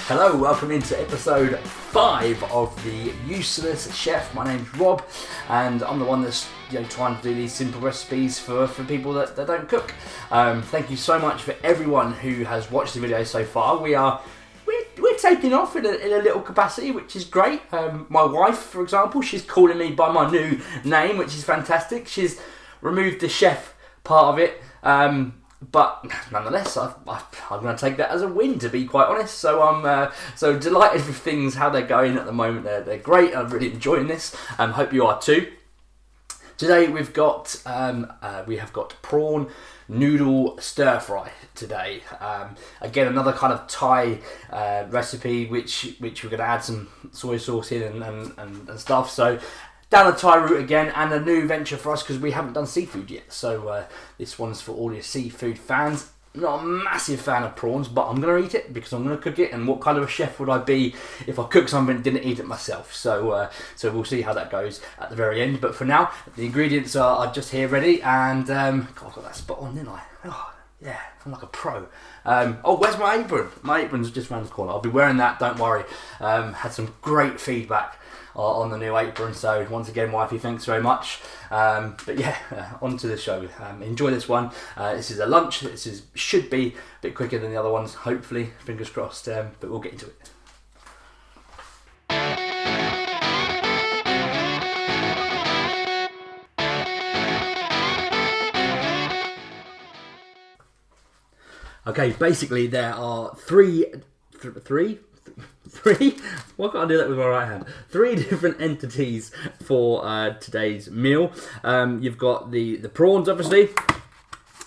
Hello, welcome into episode 5 of The Useless Chef. My name's Rob, and I'm the one that's trying to do these simple recipes for people that don't cook. Thank you so much for everyone who has watched the video so far. We're taking off in a little capacity, which is great. My wife, for example, she's calling me by my new name, which is fantastic. She's removed the chef part of it. But nonetheless, I'm going to take that as a win, to be quite honest. So I'm so delighted with things, how they're going at the moment. They're great. I'm really enjoying this. Hope you are too. Today we have got prawn noodle stir fry today. Again, another kind of Thai recipe, which we're going to add some soy sauce in and stuff. So down the Thai route again, and a new venture for us because we haven't done seafood yet. So this one's for all your seafood fans. Not a massive fan of prawns, but I'm going to eat it because I'm going to cook it. And what kind of a chef would I be if I cooked something and didn't eat it myself? So we'll see how that goes at the very end. But for now, the ingredients are just here ready. And God, I got that spot on, didn't I? Oh, yeah, I'm like a pro. Where's my apron? My apron's just around the corner. I'll be wearing that, don't worry. Had some great feedback on the new apron, so once again, wifey, thanks very much. But yeah, on to the show. Enjoy this one. This is a lunch. Should be a bit quicker than the other ones, hopefully, fingers crossed, but we'll get into it. Okay, basically there are three. Why can't I do that with my right hand? 3 different entities for today's meal. You've got the prawns, obviously,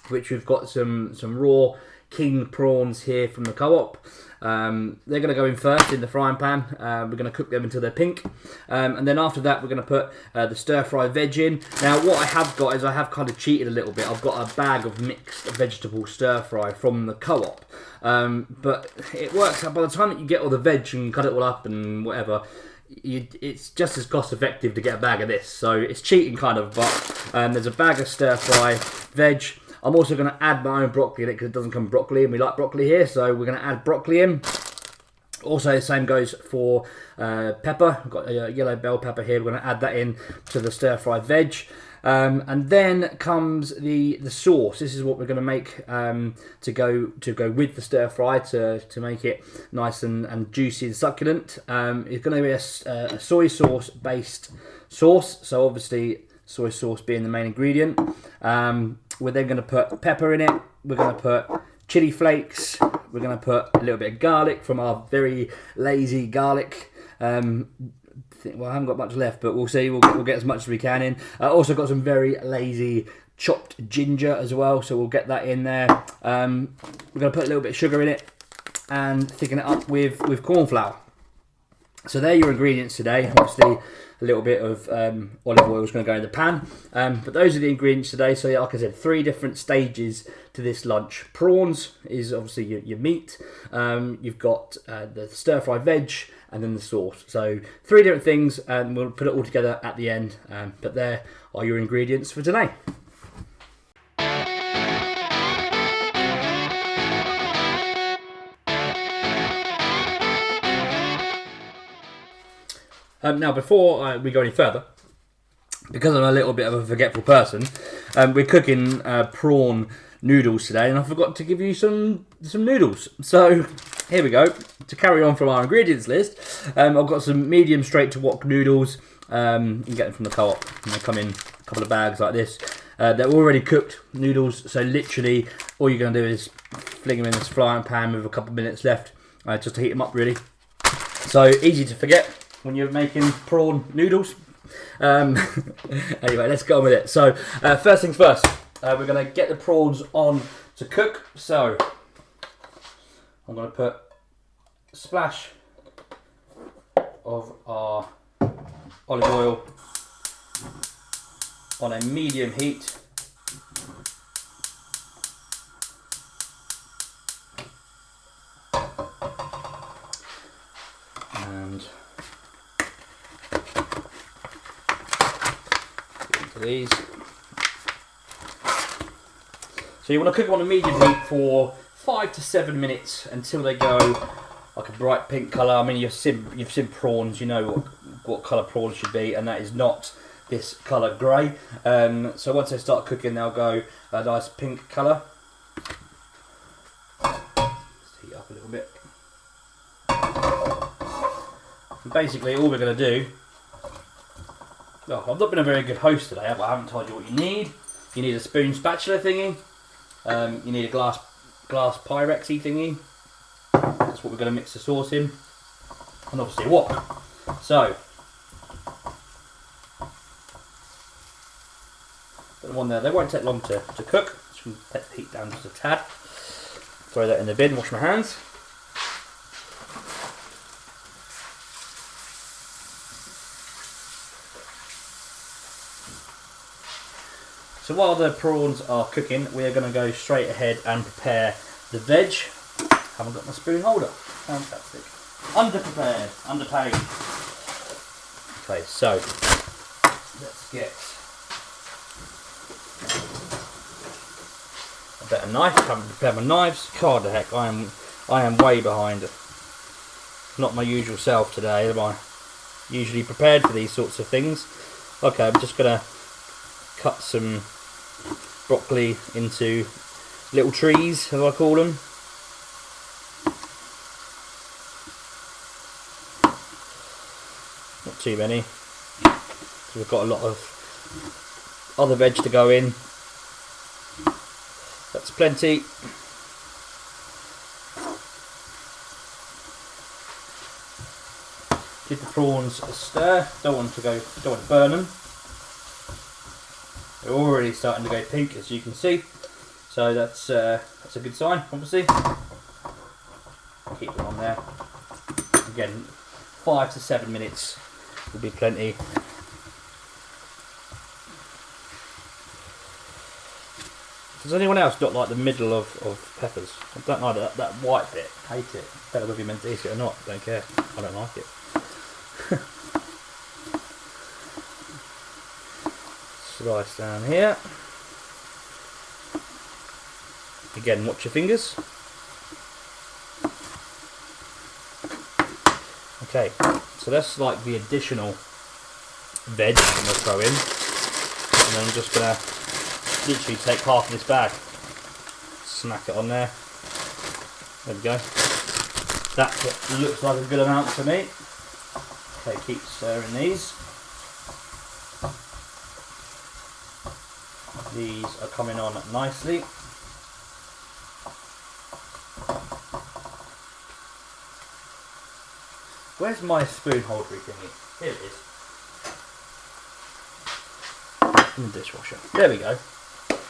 which we've got some raw King Prawns here from the co-op. They're going to go in first in the frying pan. We're going to cook them until they're pink. And then after that, we're going to put the stir-fry veg in. Now, what I have got is I have kind of cheated a little bit. I've got a bag of mixed vegetable stir-fry from the co-op. But it works out by the time that you get all the veg and cut it all up and whatever, it's just as cost effective to get a bag of this. So it's cheating kind of, but there's a bag of stir-fry veg. I'm also going to add my own broccoli in it because it doesn't come with broccoli and we like broccoli here, so we're going to add broccoli in. Also, the same goes for pepper. I've got a yellow bell pepper here. We're going to add that in to the stir-fry veg. And then comes the sauce. This is what we're going to make to go with the stir fry to make it nice and juicy and succulent. It's going to be a soy sauce based sauce. So obviously soy sauce being the main ingredient. We're then going to put pepper in it. We're going to put chili flakes. We're going to put a little bit of garlic from our very lazy garlic. Well, I haven't got much left, but we'll see. We'll get as much as we can in. Also got some very lazy chopped ginger as well, so we'll get that in there. We're going to put a little bit of sugar in it and thicken it up with cornflour. So they're your ingredients today. Obviously, a little bit of olive oil is going to go in the pan. But those are the ingredients today. So yeah, like I said, 3 different stages to this lunch. Prawns is obviously your meat. You've got the stir-fry veg and then the sauce. So 3 different things, and we'll put it all together at the end. But there are your ingredients for today. Now, before we go any further, because I'm a little bit of a forgetful person, we're cooking prawn noodles today, and I forgot to give you some noodles. So here we go. To carry on from our ingredients list, I've got some medium straight to wok noodles. You can get them from the co-op, and they come in a couple of bags like this. They're already cooked noodles, so literally all you're going to do is fling them in this frying pan with a couple of minutes left, just to heat them up really. So easy to forget when you're making prawn noodles. Anyway, let's go on with it. So first things first, we're going to get the prawns on to cook. So I'm going to put a splash of our olive oil on a medium heat. And into these. So you want to cook them on a medium heat for 5 to 7 minutes until they go like a bright pink colour. I mean, you've seen prawns, you know what colour prawns should be, and that is not this colour grey. So once they start cooking, they'll go a nice pink colour. Let's heat up a little bit. And basically, all we're going to do. Oh, I've not been a very good host today, but I haven't told you what you need. You need a spoon spatula thingy. You need a glass pyrexy thingy. That's what we're going to mix the sauce in. And obviously a wok. So, put them on there. They won't take long to cook. Just going to take the heat down just a tad. Throw that in the bin, wash my hands. So while the prawns are cooking, we're going to go straight ahead and prepare the veg. Haven't got my spoon holder. Fantastic. Underprepared, underpaid. Okay, so let's get a better knife. Haven't prepared my knives. God the heck, I am way behind. Not my usual self today, am I? Usually prepared for these sorts of things. Okay, I'm just gonna cut some broccoli into little trees, as I call them. Not too many. So we've got a lot of other veg to go in. That's plenty. Give the prawns a stir. Don't want to burn them. They're already starting to go pink, as you can see. So that's a good sign, obviously. Keep them on there. Again, 5 to 7 minutes will be plenty. Does anyone else not like the middle of peppers? I don't like that white bit. Hate it. Don't know whether you're meant to eat it or not. Don't care. I don't like it. Slice down here. Again, watch your fingers. Okay, so that's like the additional veg I'm going to throw in. And then I'm just going to literally take half of this bag. Smack it on there. There we go. That looks like a good amount to me. Okay, keep stirring these. These are coming on nicely. Where's my spoon holder thingy? Here it is. In the dishwasher. There we go.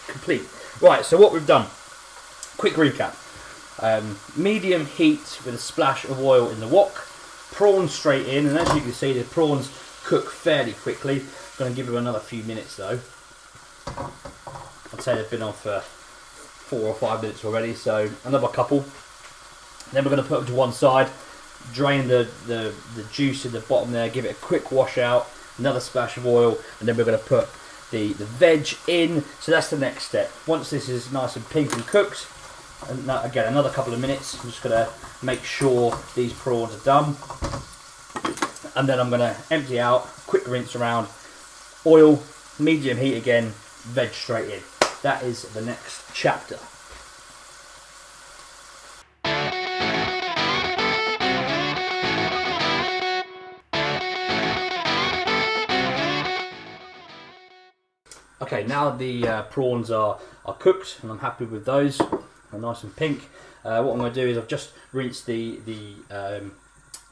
Complete. Right, so what we've done. Quick recap. Medium heat with a splash of oil in the wok. Prawns straight in, and as you can see, the prawns cook fairly quickly. I'm going to give them another few minutes though. I'd say they've been on for 4 or 5 minutes already, so another couple. Then we're going to put them to one side, drain the juice in the bottom there, give it a quick wash out, another splash of oil, and then we're going to put the veg in. So that's the next step. Once this is nice and pink and cooked, and again another couple of minutes, I'm just going to make sure these prawns are done. And then I'm going to empty out, quick rinse around, oil, medium heat again, veg straight in. That is the next chapter. Okay, now the prawns are cooked, and I'm happy with those. They're nice and pink. What I'm going to do is I've just rinsed the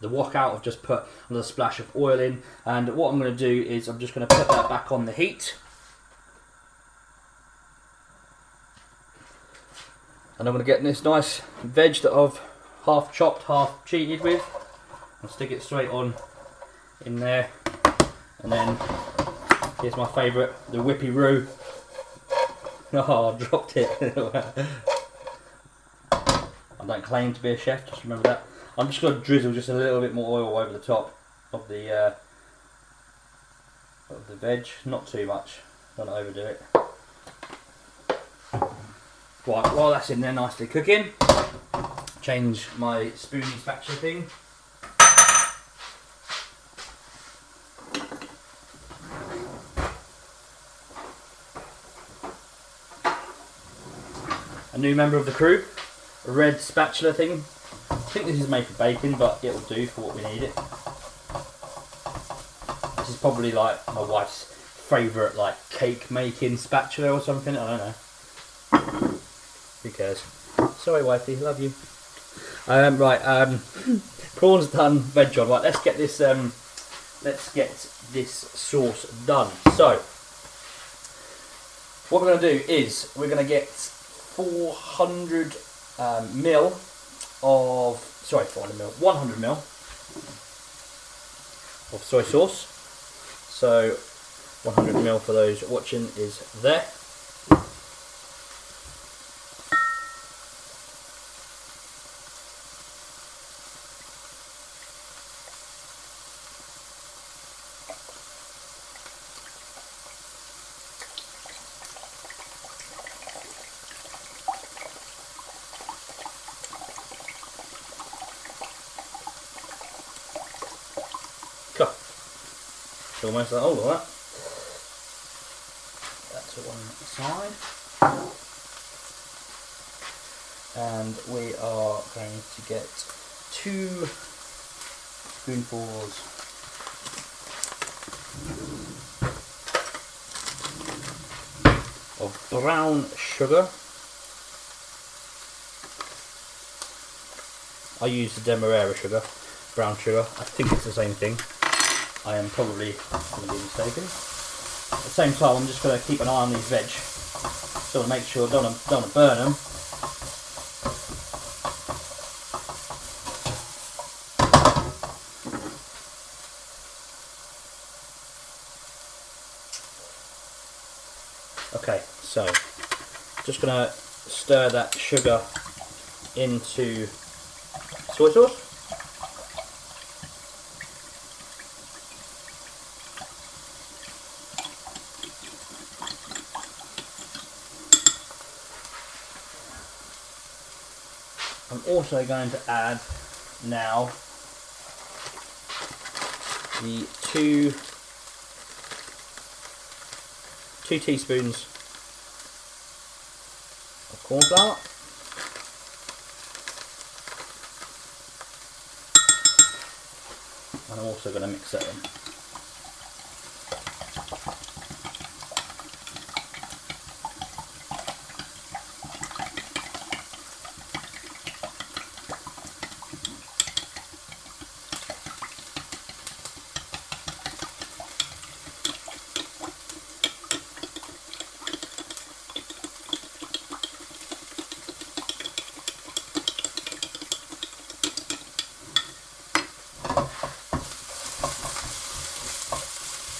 wok out. I've just put another splash of oil in, and what I'm going to do is I'm just going to put that back on the heat. And I'm going to get this nice veg that I've half chopped, half cheated with, and stick it straight on in there. And then here's my favourite, the whippy roux. Oh, I dropped it. I don't claim to be a chef, just remember that. I'm just going to drizzle just a little bit more oil over the top of the veg, not too much, don't overdo it. Right, while that's in there nicely cooking, change my spoony spatula thing. A new member of the crew, a red spatula thing. I think this is made for baking, but it'll do for what we need it. This is probably like my wife's favourite like cake making spatula or something, I don't know. Who cares? Sorry wifey, love you. Prawns done, veg on. Right, let's get this sauce done. So what we're gonna do is we're gonna get 100 ml of soy sauce. So 100 ml for those watching is there. Almost all of that. That's one side. And we are going to get 2 spoonfuls of brown sugar. I use the Demerara sugar, brown sugar. I think it's the same thing. I am probably going to be mistaken. At the same time, I'm just going to keep an eye on these veg. Just want to make sure I don't want to burn them. Okay, so just going to stir that sugar into soy sauce. I'm also going to add now the two teaspoons of cornflour. And I'm also going to mix that in.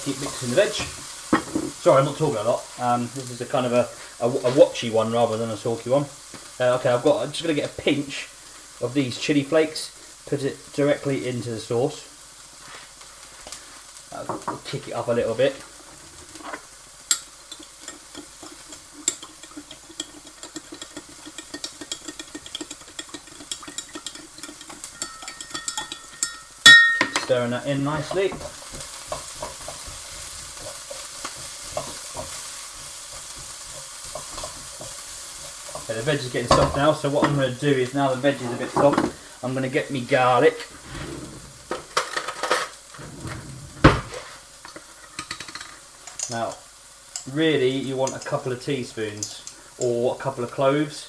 Keep mixing the veg. Sorry, I'm not talking a lot. This is a kind of a watchy one rather than a talky one. Okay, I'm just going to get a pinch of these chili flakes, put it directly into the sauce. We'll kick it up a little bit. Keep stirring that in nicely. Okay, the veg is getting soft now, so what I'm going to do is, now the veg is a bit soft, I'm going to get me garlic. Now, really you want a couple of teaspoons or a couple of cloves,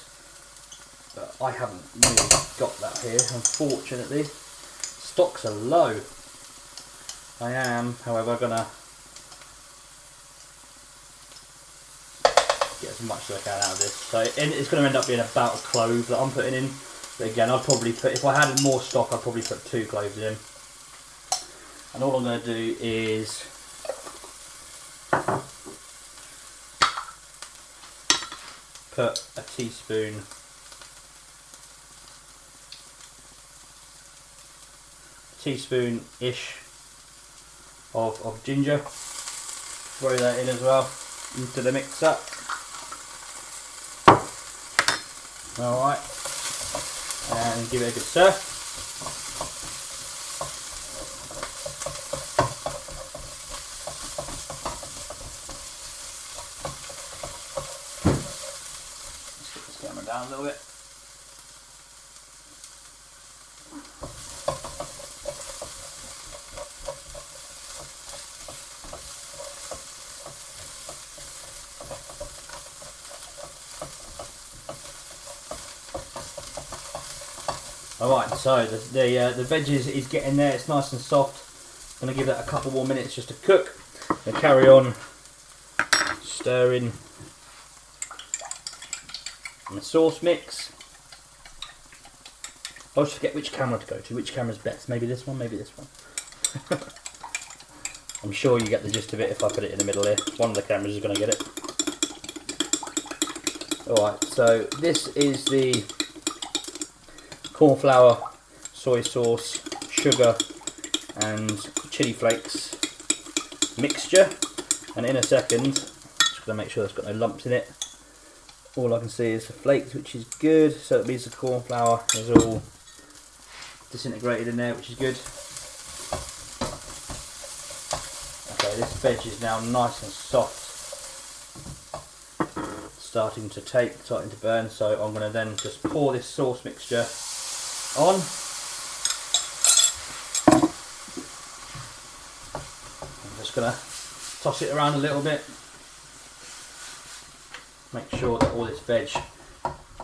but I haven't really got that here, unfortunately. Stocks are low. I am, however, going to get as much as I can out of this. So it's going to end up being about a clove that I'm putting in. But again, I'd probably put, if I had more stock, I'd probably put 2 cloves in. And all I'm going to do is put a teaspoon-ish of ginger. Throw that in as well into the mix-up. Alright, and give it a good stir. Let's get this camera down a little bit. Alright, so the veg is getting there, it's nice and soft. I'm going to give that a couple more minutes just to cook. And carry on stirring the sauce mix. I always forget which camera to go to, which camera's best. Maybe this one, maybe this one. I'm sure you get the gist of it if I put it in the middle here. One of the cameras is going to get it. Alright, so this is the cornflour, soy sauce, sugar and chili flakes mixture, and in a second, just going to make sure it's got no lumps in it. All I can see is the flakes, which is good, so that means the cornflour is all disintegrated in there, which is good. Okay, this veg is now nice and soft, starting to burn, so I'm going to then just pour this sauce mixture on. I'm just going to toss it around a little bit, make sure that all this veg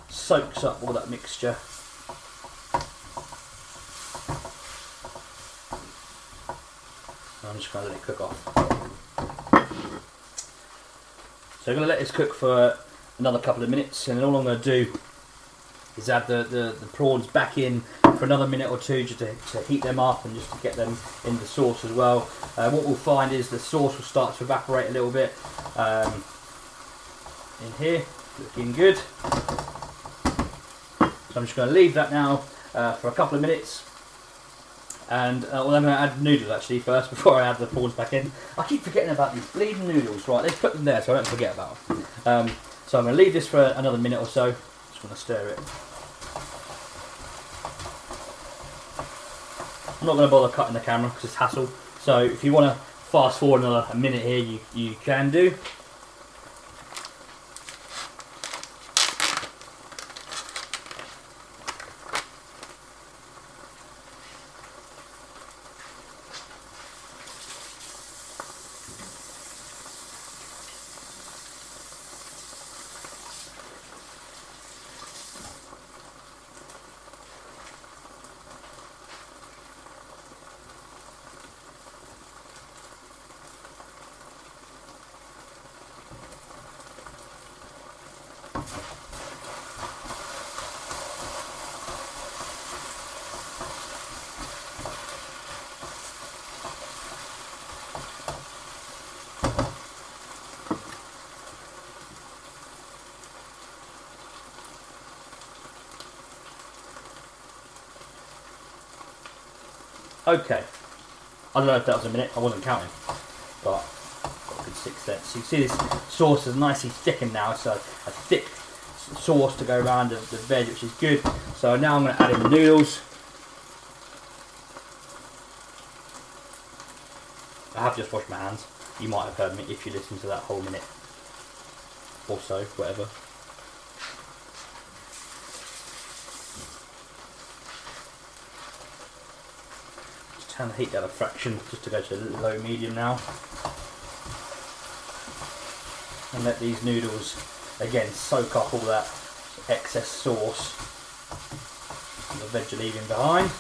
soaks up all that mixture. I'm just going to let it cook off. So I'm going to let this cook for another couple of minutes, and then all I'm going to do is add the prawns back in for another minute or two, just to heat them up and just to get them in the sauce as well. What we'll find is the sauce will start to evaporate a little bit in here, looking good. So I'm just going to leave that now for a couple of minutes, and well, I'm going to add noodles actually first before I add the prawns back in. I keep forgetting about these bleeding noodles. Right, let's put them there so I don't forget about them. So I'm going to leave this for another minute or so. Just want to stir it. I'm not going to bother cutting the camera because it's hassle. So if you want to fast forward another minute here, you can do. Okay, I don't know if that was a minute, I wasn't counting, but got a good 6 cents. So you see this sauce is nicely thickened now, so a thick sauce to go around the veg, which is good. So now I'm going to add in the noodles. I have just washed my hands. You might have heard me if you listened to that whole minute or so, whatever. Turn the heat down a fraction just to go to low medium now, and let these noodles again soak up all that excess sauce and the veg you're leaving behind.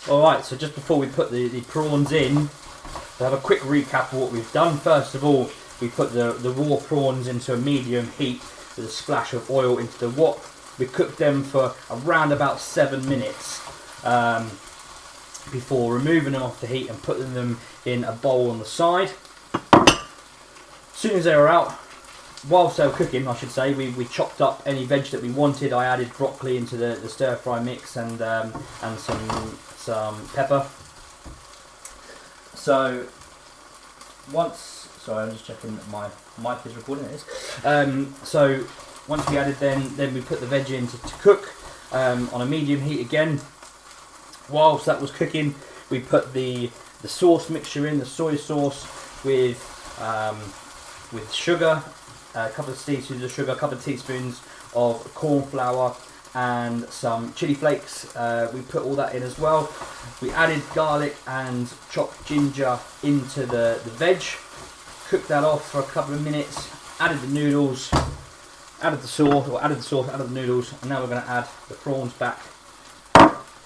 Alright, so just before we put the prawns in, to have a quick recap of what we've done. First of all, we put the raw prawns into a medium heat with a splash of oil into the wok. We cooked them for around about 7 minutes before removing them off the heat and putting them in a bowl on the side. As soon as they were out, whilst they were cooking, I should say, we chopped up any veg that we wanted. I added broccoli into the stir fry mix and some pepper. So sorry, I'm just checking that my mic is recording. It is. So once we added, then we put the veg in to cook on a medium heat again. Whilst that was cooking, we put the sauce mixture in, the soy sauce with sugar, a couple of teaspoons of sugar, a couple of teaspoons of cornflour, and some chili flakes. We put all that in as well. We added garlic and chopped ginger into the veg, cooked that off for a couple of minutes, added the noodles, added the sauce, added the noodles, and now we're going to add the prawns back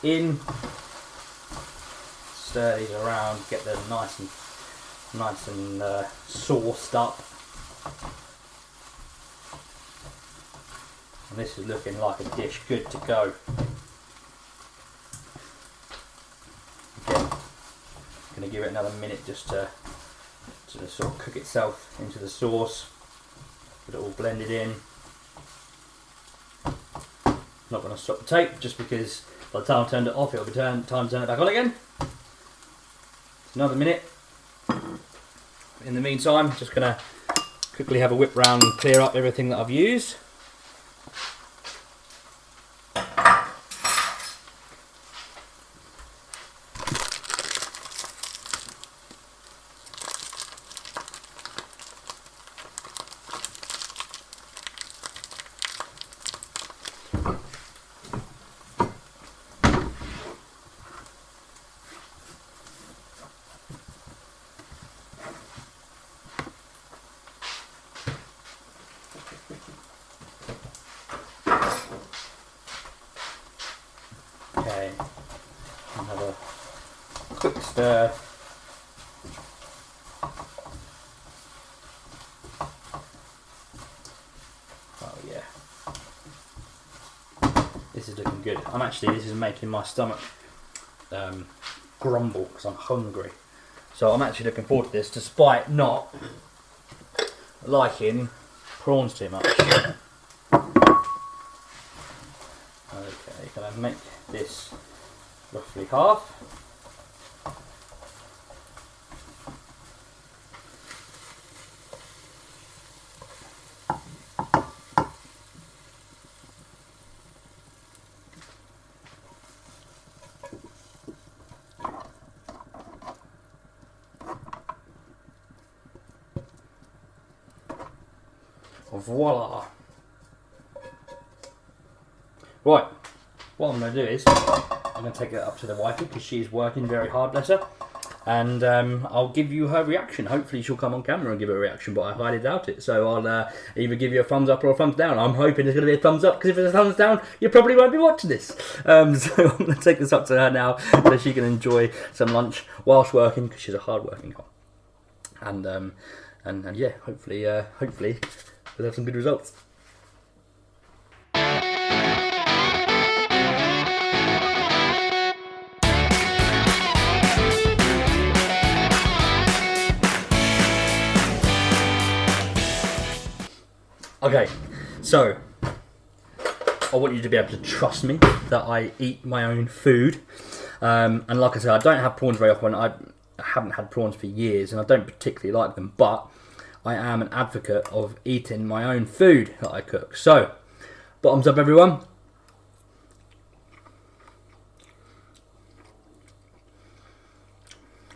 in. Stir these around, get them nice and sauced up. And this is looking like a dish good to go. Again, going to give it another minute just to sort of cook itself into the sauce. Get it all blended in. Not going to stop the tape just because by the time I turned it off, it'll be time to turn it back on again. Another minute. In the meantime, just going to quickly have a whip round and clear up everything that I've used. Okay, and have a quick stir. Oh yeah, this is looking good. This is making my stomach grumble because I'm hungry. So I'm actually looking forward to this, despite not liking prawns too much. Okay, can I make this roughly half? Voila! Right, what I'm going to do is I'm going to take it up to the wifey because she's working very hard, bless her, and I'll give you her reaction. Hopefully she'll come on camera and give her a reaction, but I highly doubt it. So I'll either give you a thumbs up or a thumbs down. I'm hoping there's going to be a thumbs up because if it's a thumbs down, you probably won't be watching this. So I'm going to take this up to her now so she can enjoy some lunch whilst working because she's a hard-working girl. And yeah, hopefully we'll have some good results. Okay, so I want you to be able to trust me that I eat my own food. And like I said, I don't have prawns very often. I haven't had prawns for years and I don't particularly like them, but I am an advocate of eating my own food that I cook. So, bottoms up everyone.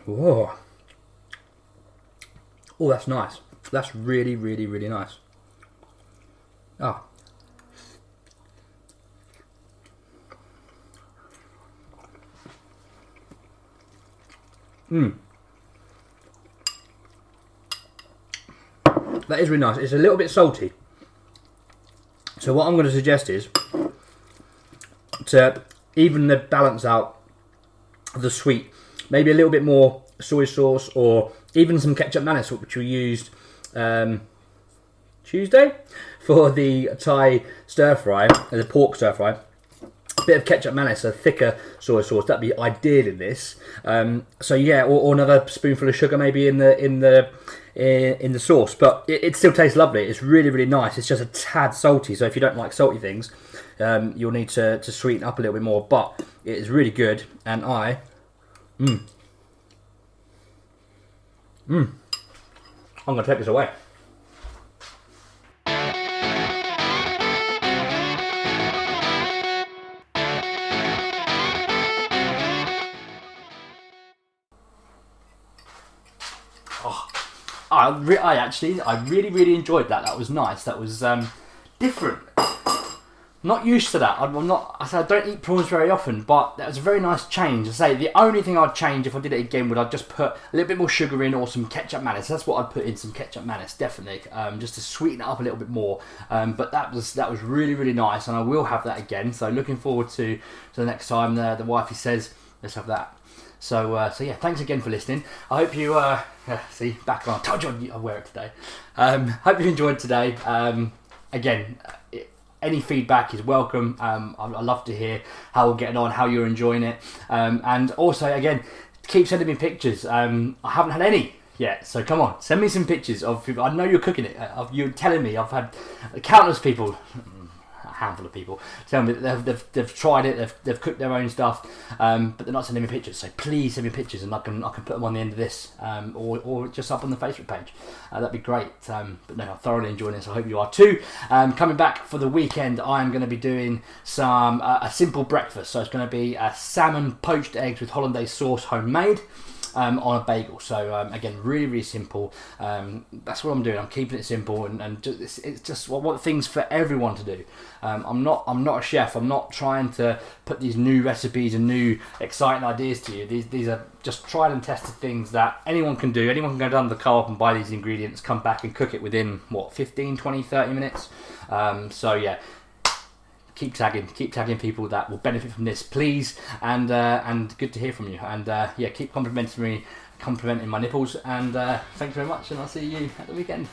Whoa. Oh, that's nice. That's really, really, really nice. Ah. That is really nice. It's a little bit salty. So what I'm going to suggest is to even the balance out the sweet, maybe a little bit more soy sauce or even some Ketjap Manis, which we used Tuesday for the Thai stir fry, the pork stir fry. bit of ketchup manis, a thicker soy sauce, that'd be ideal in this. So yeah, or another spoonful of sugar maybe in the sauce, but it still tastes lovely. It's really nice. It's just a tad salty, so if you don't like salty things, you'll need to sweeten up a little bit more. But it is really good, and I'm gonna take this away. I really enjoyed that. That was nice. That was different. Not used to that. I don't eat prawns very often, but that was a very nice change. I say the only thing I'd change if I did it again would I'd just put a little bit more sugar in or some ketjap manis. That's what I'd put in, some ketjap manis, definitely, just to sweeten it up a little bit more. But that was really nice, and I will have that again. So looking forward to the next time the wifey says let's have that. So yeah, thanks again for listening. I hope you see back on. I told you I wear it today. Hope you enjoyed today. Again, any feedback is welcome. I love to hear how we're getting on, how you're enjoying it, and also again, keep sending me pictures. I haven't had any yet, so come on, send me some pictures of people. I know you're cooking it. You're telling me. I've had countless people. Handful of people tell me that they've tried it, they've cooked their own stuff, but they're not sending me pictures. So please send me pictures, and I can put them on the end of this, or just up on the Facebook page. That'd be great. But no, I'm thoroughly enjoying this. I hope you are too. Coming back for the weekend, I'm going to be doing some a simple breakfast. So it's going to be salmon poached eggs with hollandaise sauce, homemade. On a bagel. So again, really simple. That's what I'm doing. I'm keeping it simple, and it's just what I want things for everyone to do. I'm not a chef. I'm not trying to put these new recipes and new exciting ideas to you. These are just tried and tested things that anyone can do. Anyone can go down to the co-op and buy these ingredients, come back and cook it within 15, 20, 30 minutes. So yeah. Keep tagging people that will benefit from this, please, and good to hear from you. And yeah, keep complimenting my nipples. And thanks very much, and I'll see you at the weekend.